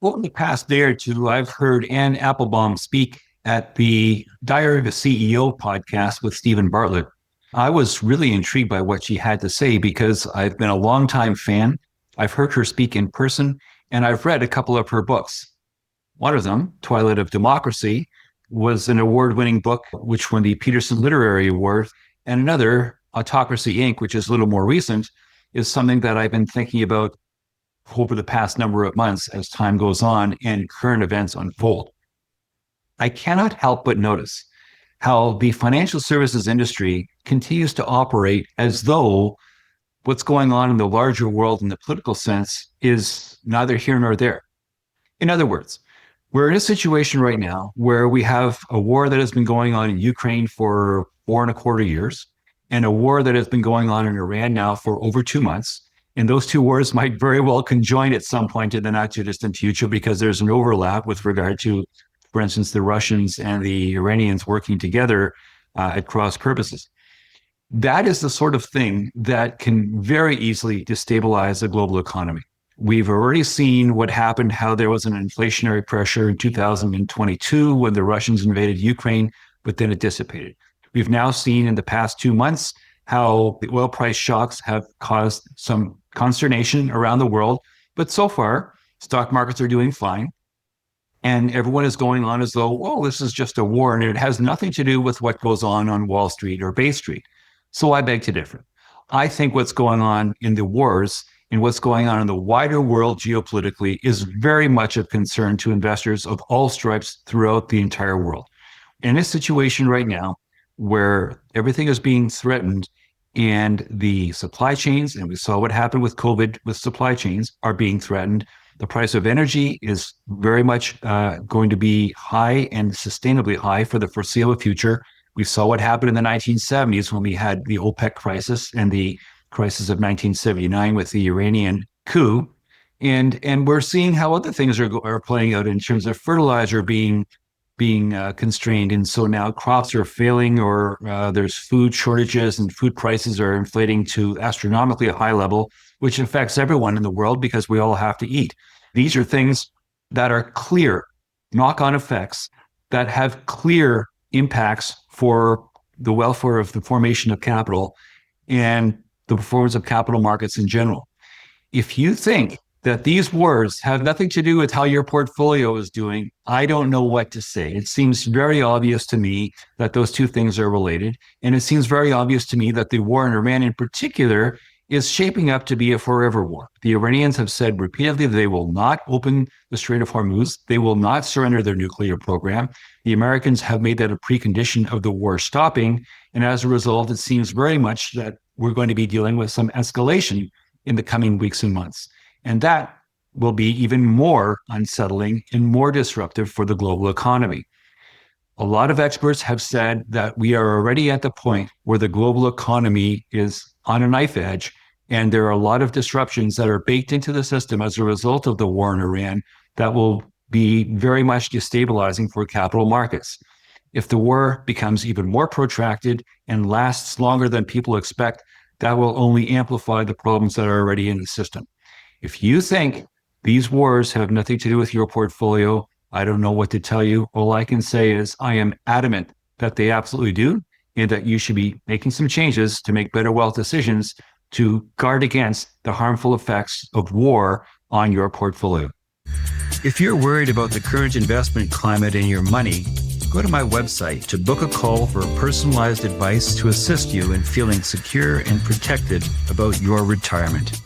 Over the past day or two, I've heard Ann Applebaum speak at the Diary of a CEO podcast with Stephen Bartlett. I was really intrigued by what she had to say because I've been a longtime fan. I've heard her speak in person, and I've read a couple of her books. One of them, Twilight of Democracy, was an award-winning book, which won the Peterson Literary Award, and another, Autocracy Inc., which is a little more recent, is something that I've been thinking about over the past number of months as time goes on and current events unfold. I cannot help but notice how the financial services industry continues to operate as though what's going on in the larger world in the political sense is neither here nor there. In other words, we're in a situation right now where we have a war that has been going on in Ukraine for 4.25 years and a war that has been going on in Iran now for over 2 months. And those two wars might very well conjoin at some point in the not too distant future because there's an overlap with regard to, for instance, the Russians and the Iranians working together at cross purposes. That is the sort of thing that can very easily destabilize the global economy. We've already seen what happened, how there was an inflationary pressure in 2022 when the Russians invaded Ukraine, but then it dissipated. We've now seen in the past 2 months how the oil price shocks have caused some consternation around the world. But so far, stock markets are doing fine. And everyone is going on as though, oh, this is just a war. And it has nothing to do with what goes on Wall Street or Bay Street. So I beg to differ. I think what's going on in the wars and what's going on in the wider world geopolitically is very much of concern to investors of all stripes throughout the entire world. In a situation right now where everything is being threatened and the supply chains, and we saw what happened with COVID with supply chains, are being threatened. The price of energy is very much going to be high and sustainably high for the foreseeable future. We saw what happened in the 1970s when we had the OPEC crisis and the crisis of 1979 with the Iranian coup. And we're seeing how other things are playing out in terms of fertilizer being constrained. And so now crops are failing or there's food shortages and food prices are inflating to astronomically a high level, which affects everyone in the world because we all have to eat. These are things that are clear knock-on effects that have clear impacts for the welfare of the formation of capital and the performance of capital markets in general. If you think that these wars have nothing to do with how your portfolio is doing, I don't know what to say. It seems very obvious to me that those two things are related. And it seems very obvious to me that the war in Iran in particular is shaping up to be a forever war. The Iranians have said repeatedly that they will not open the Strait of Hormuz. They will not surrender their nuclear program. The Americans have made that a precondition of the war stopping. And as a result, it seems very much that we're going to be dealing with some escalation in the coming weeks and months. And that will be even more unsettling and more disruptive for the global economy. A lot of experts have said that we are already at the point where the global economy is on a knife edge, and there are a lot of disruptions that are baked into the system as a result of the war in Iran that will be very much destabilizing for capital markets. If the war becomes even more protracted and lasts longer than people expect, that will only amplify the problems that are already in the system. If you think these wars have nothing to do with your portfolio, I don't know what to tell you. All I can say is I am adamant that they absolutely do, and that you should be making some changes to make better wealth decisions to guard against the harmful effects of war on your portfolio. If you're worried about the current investment climate in your money, go to my website to book a call for personalized advice to assist you in feeling secure and protected about your retirement.